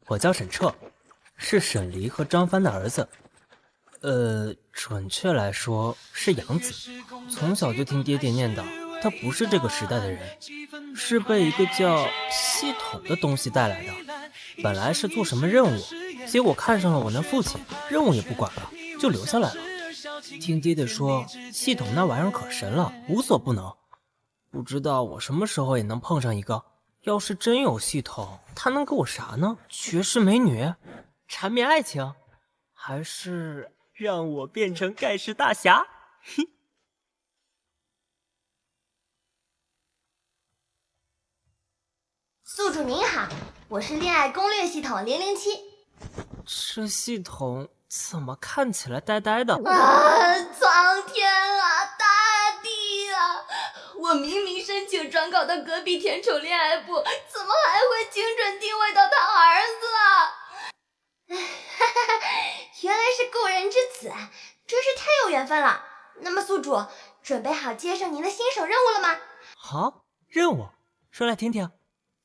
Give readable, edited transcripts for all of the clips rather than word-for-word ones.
我叫沈彻，是沈黎和张帆的儿子。准确来说是养子。从小就听爹爹念叨，他不是这个时代的人，是被一个叫系统的东西带来的。本来是做什么任务，结果看上了我那父亲，任务也不管了，就留下来了。听爹爹说，系统那玩意儿可神了，无所不能。不知道我什么时候也能碰上一个。要是真有系统，他能给我啥呢？绝世美女？缠绵爱情？还是让我变成盖世大侠？宿主您好，我是恋爱攻略系统007。这系统怎么看起来呆呆的？苍天啊，大地啊！我明明申请转岗到隔壁甜宠恋爱部，怎么还会精准定位到他儿子啊？原来是故人之子，真是太有缘分了。那么宿主，准备好接受您的新手任务了吗？好，任务说来听听。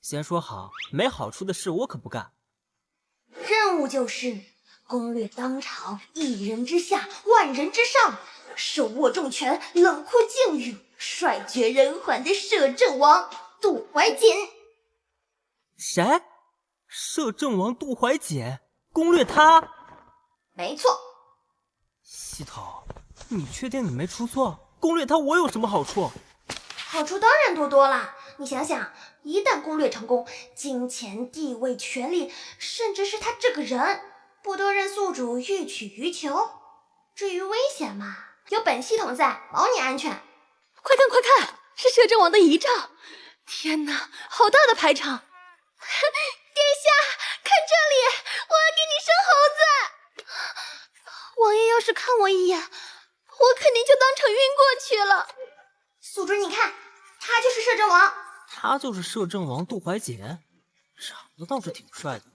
先说好，没好处的事我可不干。任务就是攻略当朝一人之下，万人之上，手握重权，冷酷境遇，帅绝人寰的摄政王杜怀瑾。谁？摄政王杜怀瑾？攻略他？没错。系统，你确定你没出错？攻略他我有什么好处？好处当然多啦。你想想，一旦攻略成功，金钱、地位、权力，甚至是他这个人，不都任宿主予取予求？至于危险嘛，有本系统在，保你安全。快看快看，是摄政王的遗照！天哪，好大的排场！殿下，看这里，我要给你生猴子！王爷要是看我一眼，我肯定就当场晕过去了。宿主，你看，他就是摄政王。他就是摄政王杜怀瑾，长得倒是挺帅的。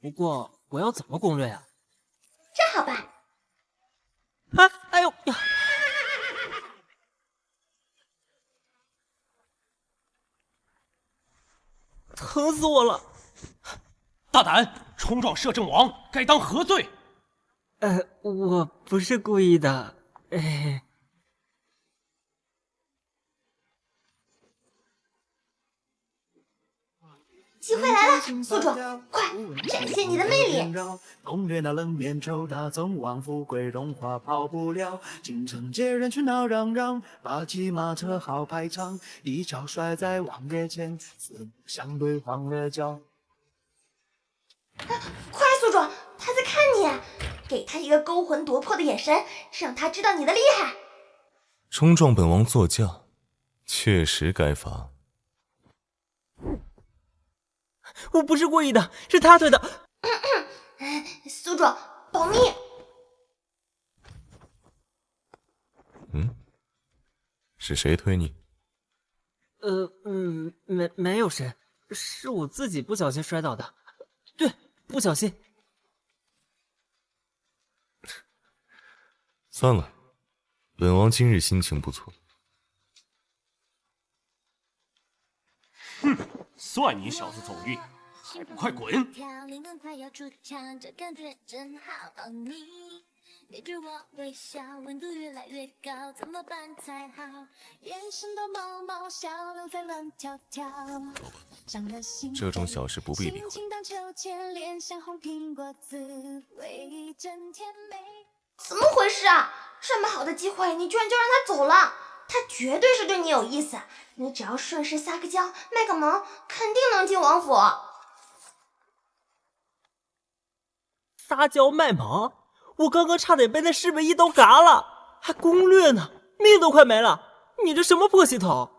不过我要怎么攻略呀？这好办。哎呦呀！疼死我了！大胆冲撞摄政王，该当何罪？我不是故意的。机会来了，宿主，快展现你的魅力！攻略那冷面丑，大宋王富贵荣华跑不了，京城街人群闹嚷嚷，把骑马车好排场，一招甩在王爷前，四目相对黄了脚。快，宿主，他在看你，给他一个勾魂夺魄的眼神，让他知道你的厉害。冲撞本王座驾，确实该罚。我不是故意的，是他推的。宿主，保密。是谁推你？没有谁，是我自己不小心摔倒的。对，不小心。算了，本王今日心情不错。算你小子走运，还不快滚！这种小事不必理会。怎么回事啊？这么好的机会，你居然就让他走了？他绝对是对你有意思，你只要顺势撒个娇，卖个萌，肯定能进王府。撒娇卖萌？我刚刚差点被那侍卫一刀嘎了，还攻略呢，命都快没了。你这什么破系统？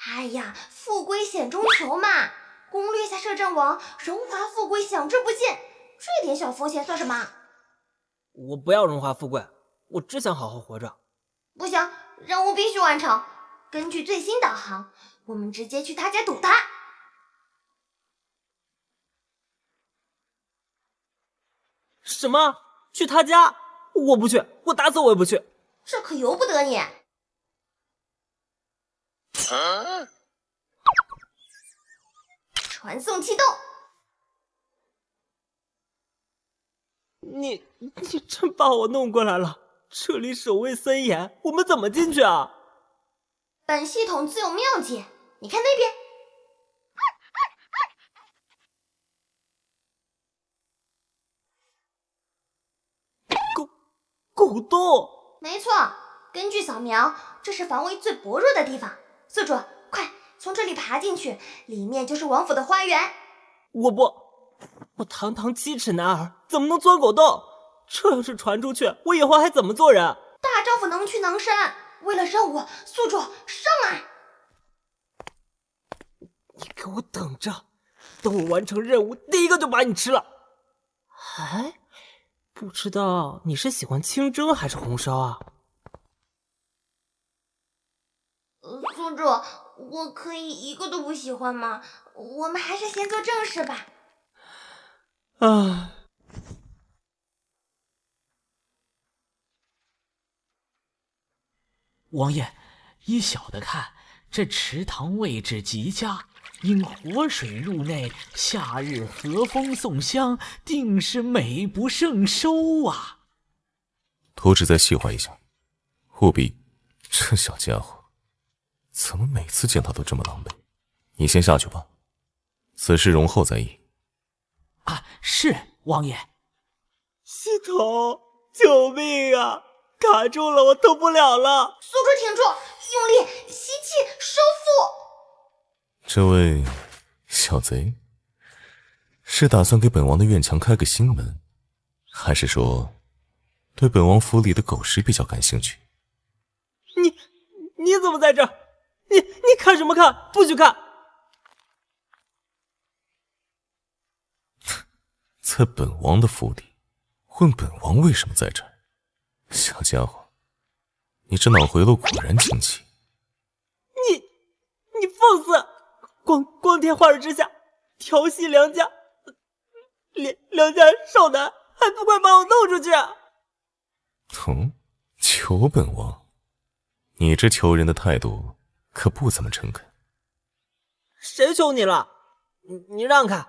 哎呀，富贵险中求嘛，攻略下摄政王，荣华富贵享之不尽，这点小风险算什么？我不要荣华富贵，我只想好好活着。不行，任务必须完成。根据最新导航，我们直接去他家堵他。什么？去他家？我不去，我打死我也不去。这可由不得你。传送启动。你真把我弄过来了，这里守卫森严，我们怎么进去啊？本系统自有妙计，你看那边。狗洞。没错，根据扫描，这是防卫最薄弱的地方。宿主，快从这里爬进去，里面就是王府的花园。我堂堂7尺男儿，怎么能钻狗洞？这要是传出去，我以后还怎么做人？大丈夫能屈能伸，为了任务，宿主上来！你给我等着，等我完成任务，第一个就把你吃了。哎，不知道你是喜欢清蒸还是红烧啊？宿主，我可以一个都不喜欢吗？我们还是先做正事吧。啊。王爷，依小的看，这池塘位置极佳，因活水入内，夏日和风送香，定是美不胜收啊！图纸再细化一下，务必。这小家伙，怎么每次见他都这么狼狈？你先下去吧，此事容后再议。啊，是王爷。系统，救命啊！卡住了，我动不了了。宿主挺住，用力吸气，收腹。这位小贼，是打算给本王的院墙开个新门，还是说对本王府里的狗食比较感兴趣？你怎么在这儿？你看什么看？不许看！在本王的府里，问本王为什么在这儿？小家伙，你这脑回路果然清奇。你放肆！光天化日之下调戏良家少男，还不快把我弄出去！求本王，你这求人的态度可不怎么诚恳。谁求你了？你让开，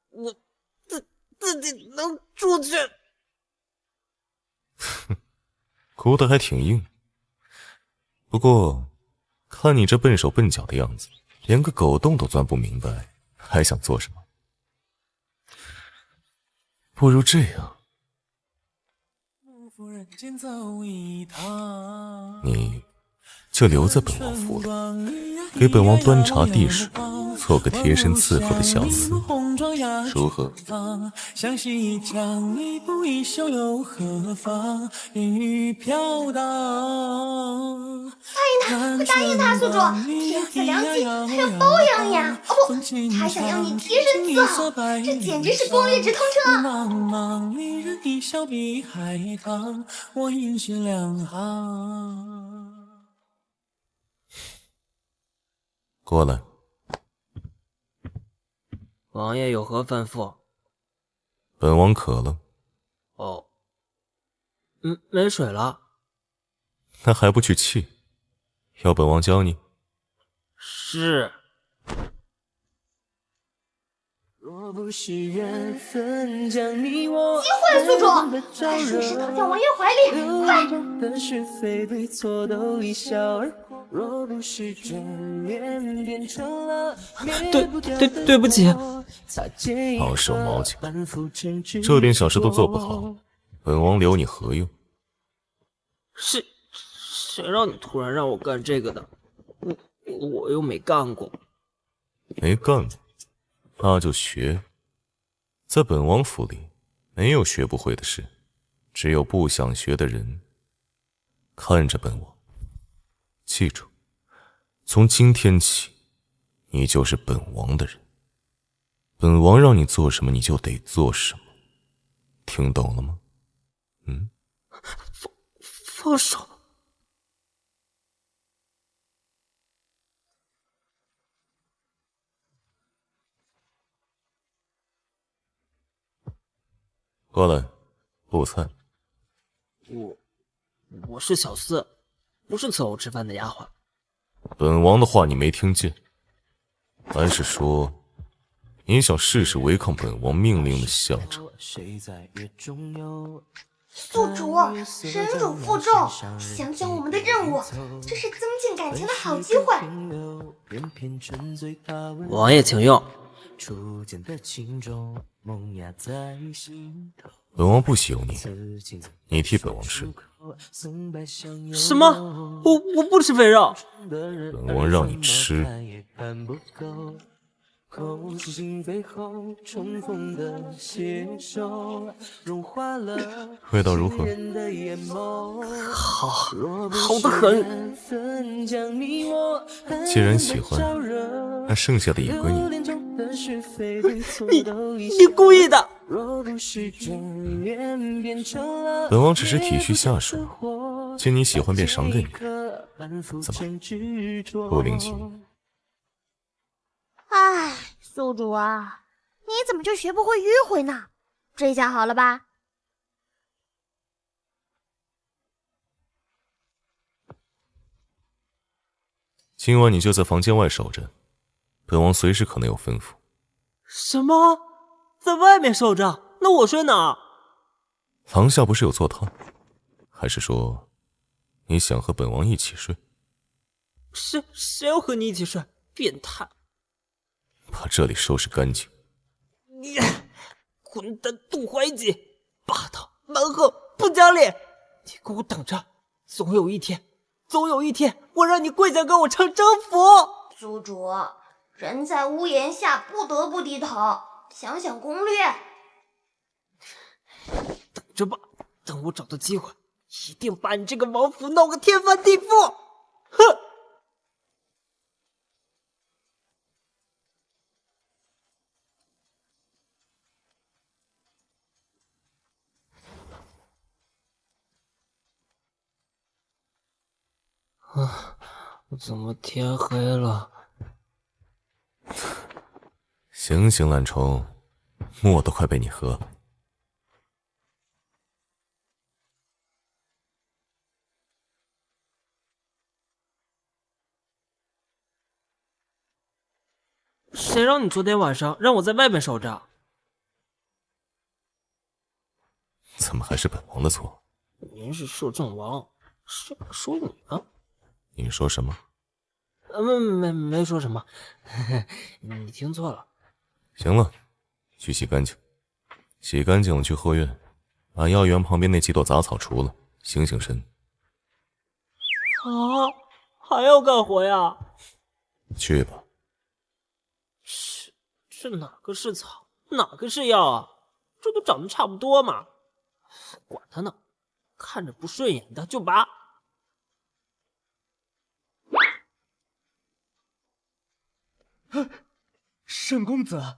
我自己能出去。哼，哭得还挺硬。不过看你这笨手笨脚的样子，连个狗洞都钻不明白，还想做什么？不如这样，你就留在本王府里，给本王端茶递水，做个贴身伺候的小厮，如何？向西江一步一袖又何妨？烟雨飘荡。答应他，宿主，天赐良机，还要包养呀！哦不，他想要你贴身伺候，这简直是攻略直通车！茫茫一人一笑比海棠，我允许两行。过来。王爷有何吩咐？本王渴了。哦，没水了。那还不去沏？要本王教你？是。若不是缘分将你我机会，宿主，把水石躺向王爷怀里，快！的是非对错都一笑而过。若不是眷恋变成了对不起。毛手毛脚，这点小事都做不好，本王留你何用？谁让你突然让我干这个的？我又没干过。没干过，那就学。在本王府里，没有学不会的事，只有不想学的人。看着本王，记住，从今天起，你就是本王的人。本王让你做什么，你就得做什么。听懂了吗？放手！过来，布菜。我是小厮，不是伺候吃饭的丫鬟。本王的话你没听见，还是说你想试试违抗本王命令的象征？宿主，神主负重，想想我们的任务，这是增进感情的好机会。王爷请用。本王不喜用你，你替本王吃。什么？我不吃肥肉。本王让你吃。味道如何？好得很。既然喜欢，那剩下的也归你。你故意的。本王只是体恤下属，见你喜欢便赏给你。怎么不领情？唉，宿主啊，你怎么就学不会迂回呢？这下好了吧？今晚你就在房间外守着，本王随时可能有吩咐。什么？在外面守着？那我睡哪？房下不是有座榻？还是说你想和本王一起睡？谁要和你一起睡？变态！把这里收拾干净。你混蛋杜怀瑾，霸道蛮横不讲理！你给我等着，总有一天，我让你跪下给我唱征服。宿主，人在屋檐下，不得不低头。想想攻略。等着吧，等我找到机会，一定把你这个王府闹个天翻地覆！哼！怎么天黑了？醒醒，懒虫，墨都快被你喝了。谁让你昨天晚上让我在外面守着？怎么还是本王的错？您是摄政王，谁敢说你呢？你说什么？没说什么，你听错了。行了，去洗干净，洗干净了去后院，把药园旁边那几朵杂草除了，醒醒神。啊，还要干活呀？去吧。这哪个是草，哪个是药啊？这都长得差不多嘛。管他呢，看着不顺眼的就拔。沈公子，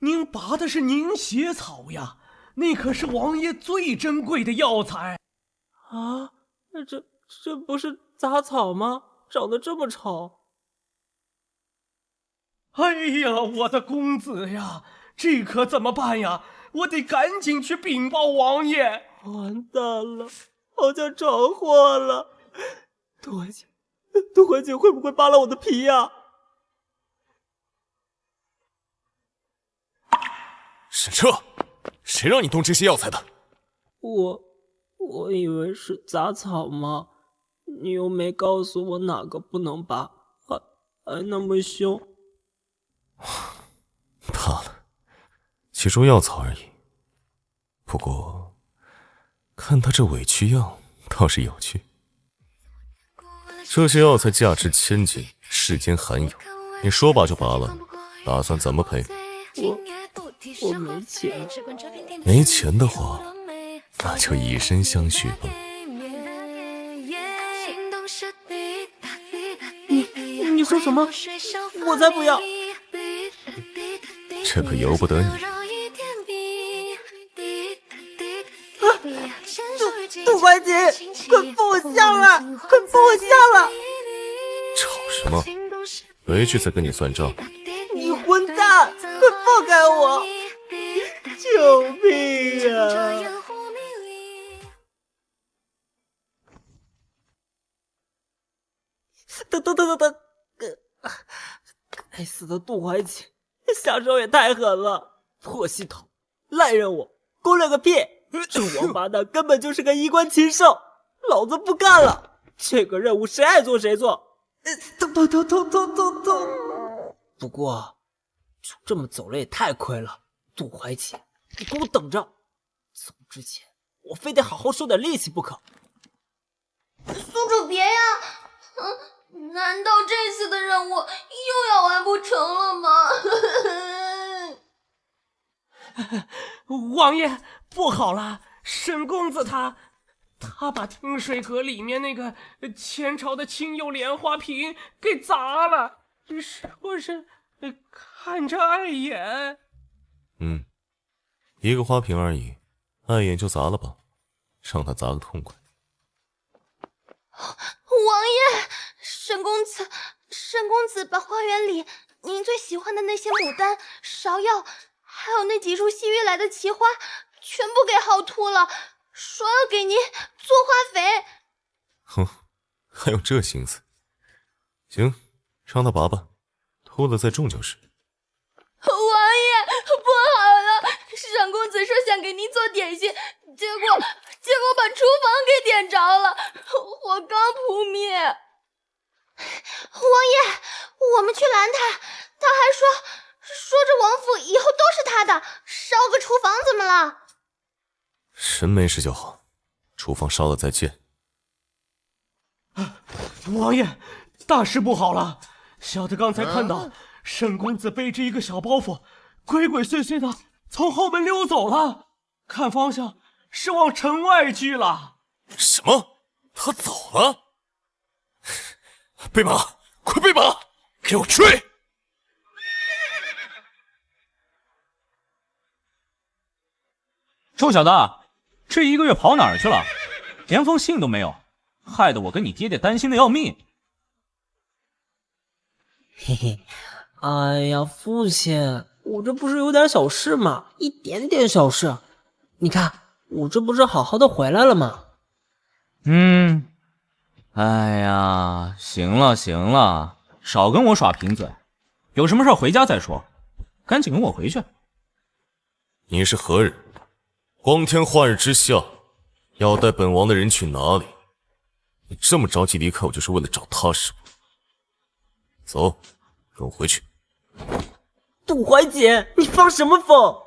您拔的是凝血草呀，那可是王爷最珍贵的药材啊！这不是杂草吗？长得这么丑。哎呀，我的公子呀，这可怎么办呀？我得赶紧去禀报王爷。完蛋了，好像闯祸了。杜怀瑾会不会扒了我的皮呀？沈彻，谁让你动这些药材的？我以为是杂草嘛，你又没告诉我哪个不能拔，还那么凶。罢了，几株药草而已。不过，看他这委屈样，倒是有趣。这些药材价值千金，世间罕有。你说拔就拔了，打算怎么赔？我没钱。没钱的话，那就以身相许吧。你说什么？我才不要！这可由不得你。杜怀瑾，快放我下来！快放我下来！吵什么？回去再跟你算账。你混蛋！快放开我！救命啊！等！该死的杜怀瑾，下手也太狠了！破系统，烂任务，攻略个屁！这王八蛋根本就是个衣冠禽兽，老子不干了！这个任务谁爱做谁做。痛！不过，就这么走了也太亏了。杜怀瑾，你给我等着！走之前，我非得好好收点力气不可。宿主别呀！难道这次的任务又要完不成了吗？王爷，不好了，沈公子他把听水阁里面那个前朝的青釉莲花瓶给砸了，说是看着碍眼。一个花瓶而已，碍眼就砸了吧，让他砸个痛快。王爷，沈公子把花园里您最喜欢的那些牡丹、芍药，还有那几束西域来的奇花，全部给薅秃了，说要给您做化肥。哼，还有这心思？行，让他拔吧，秃了再种就是。王爷，不好了！沈公子说想给您做点心，结果把厨房给点着了，火刚扑灭。王爷，我们去拦他，他还说这王府以后都是他的，烧个厨房怎么了？人没事就好，厨房烧了再见。王爷，大事不好了！小的刚才看到沈公子背着一个小包袱，鬼鬼祟祟的从后门溜走了，看方向是往城外去了。什么？他走了？备马，快备马，给我追！臭小子，这1个月跑哪儿去了？连封信都没有，害得我跟你爹爹担心的要命。嘿嘿，哎呀，父亲，我这不是有点小事吗？一点点小事，你看我这不是好好的回来了吗？哎呀，行了，少跟我耍贫嘴，有什么事回家再说，赶紧跟我回去。你是何人？光天化日之下，要带本王的人去哪里？你这么着急离开我，就是为了找他是不？走，跟我回去。杜怀瑾，你发什么疯？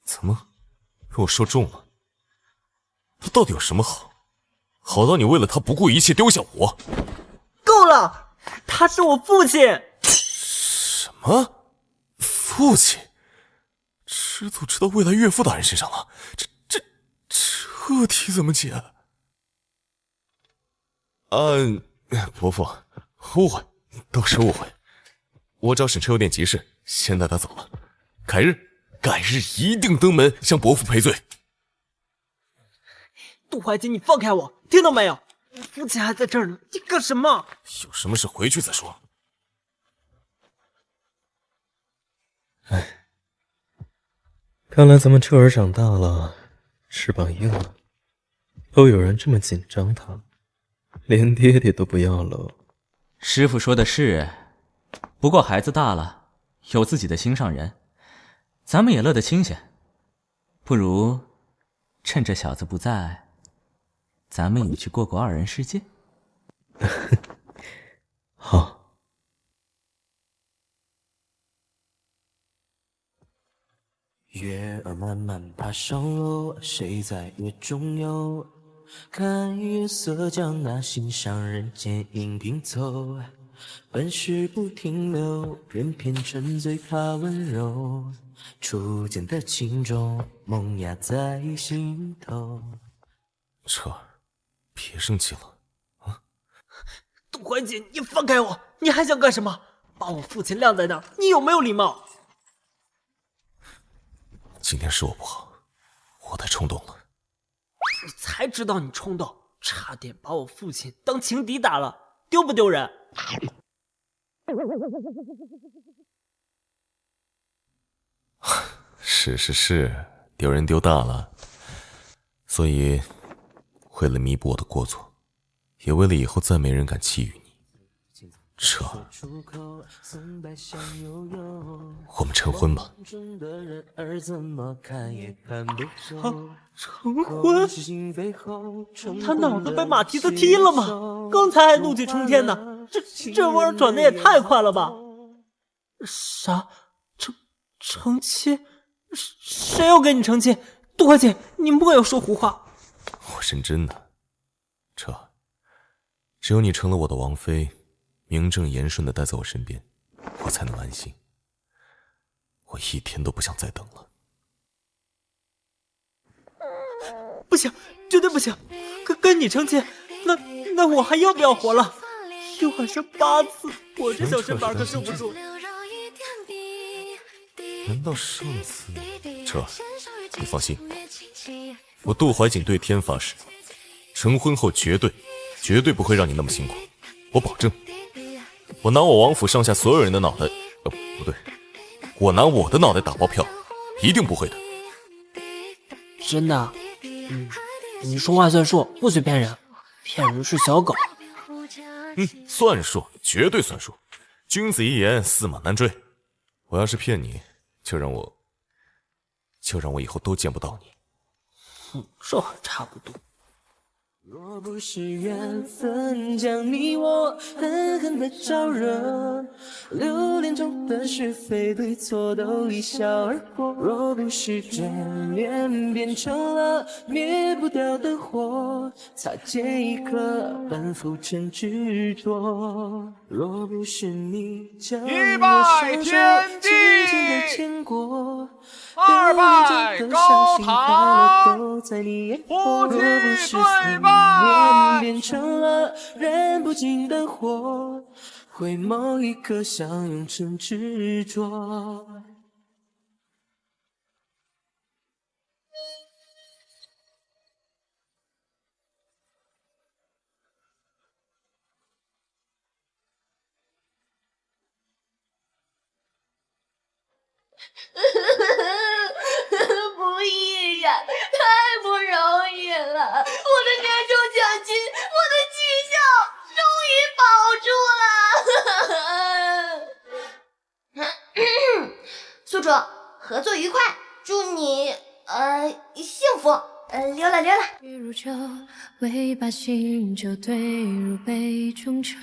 怎么，被我说中了？他到底有什么好？好到你为了他不顾一切丢下我？够了，他是我父亲。什么？父亲？知都知道未来岳父大人身上了，这题怎么解？伯父，误会，都是误会。我找沈琛有点急事，先带他走了。改日一定登门向伯父赔罪。杜怀瑾，你放开我，听到没有？父亲还在这儿呢，你干什么？有什么事回去再说。看来咱们秋儿长大了，翅膀硬了，都有人这么紧张他，连爹爹都不要了。师傅说的是，不过孩子大了，有自己的心上人，咱们也乐得清闲。不如趁这小子不在，咱们也去过过2人世界。好。月儿慢慢爬上楼，谁在月中游？看月色将那心上人剪影拼凑，本是不停留，偏偏沉醉他温柔。初见的情衷，萌芽在心头。彻儿，别生气了啊！杜怀瑾，你放开我！你还想干什么？把我父亲晾在那儿，你有没有礼貌？今天是我不好，我太冲动了。你才知道你冲动，差点把我父亲当情敌打了，丢不丢人？是，丢人丢大了。所以，为了弥补我的过错，也为了以后再没人敢觊觎你，这，我们成婚吧。成婚？他脑子被马蹄子踢了吗？刚才还怒气冲天呢，这弯转的也太快了吧！啥？成亲？谁要跟你成亲？杜怀瑾，你莫要说胡话！我认真的，只有你成了我的王妃，名正言顺的待在我身边，我才能安心。我一天都不想再等了。不行，绝对不行！跟你成亲，那我还要不要活了？一晚上8次，我这小身板可受不住。难道上次？你放心，我杜怀瑾对天发誓，成婚后绝对不会让你那么辛苦，我保证。我拿我王府上下所有人的脑袋，不对，我拿我的脑袋打包票，一定不会的。真的？你说话算数，不许骗人，骗人是小狗。算数，绝对算数。君子一言，驷马难追。我要是骗你，就让我以后都见不到你。这还差不多。若不是缘分将你我狠狠的招惹，流连中的是非对错都一笑而过。若不是眷恋变成了灭不掉的火，擦肩一刻半浮沉执着。若不是你将我双手紧紧的牵过，二拜高堂，都在你眼夫若不妻是对拜。变成了燃不尽的火，会某一刻相拥成执着。不易呀，太不容易了！我的年终奖金，我的绩效，终于保住了！宿主，合作愉快，祝你幸福！溜了溜了。如酒，唯把新酒对入杯中抽。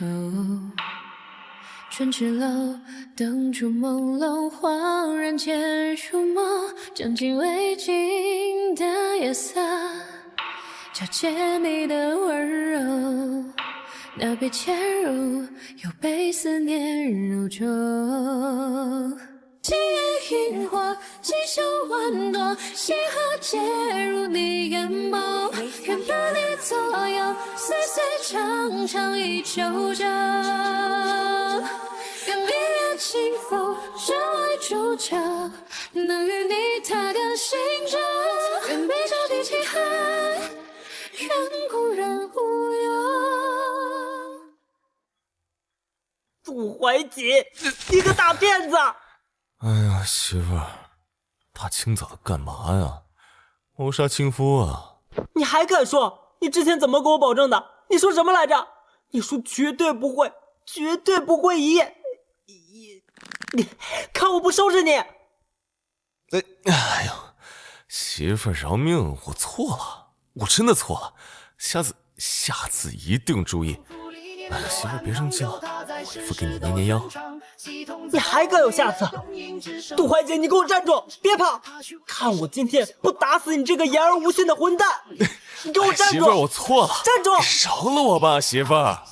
春至楼，灯烛朦胧，恍然间入梦，将尽未尽的夜色，皎洁你的温柔，那被潜入，又被思念揉皱。今夜萤火，几袖万朵，星河皆入你眼眸，愿伴你左右，岁岁长长依旧着。愿明月清风，身为主角，能与你踏根行者。愿杯酒抵清寒，愿故人无忧。杜怀瑾，你个大骗子！哎呀，媳妇儿，大清早的干嘛呀？谋杀亲夫啊！你还敢说？你之前怎么给我保证的？你说什么来着？你说绝对不会一夜。你看我不收拾你！哎呦，媳妇儿饶命，我错了，我真的错了，下次一定注意。媳妇儿别生气了，我一副给你捏捏腰。你还敢有下次？杜怀瑾，你给我站住，别跑！看我今天不打死你这个言而无信的混蛋！你给我站住！媳妇儿，我错了，站住！饶了我吧，媳妇儿。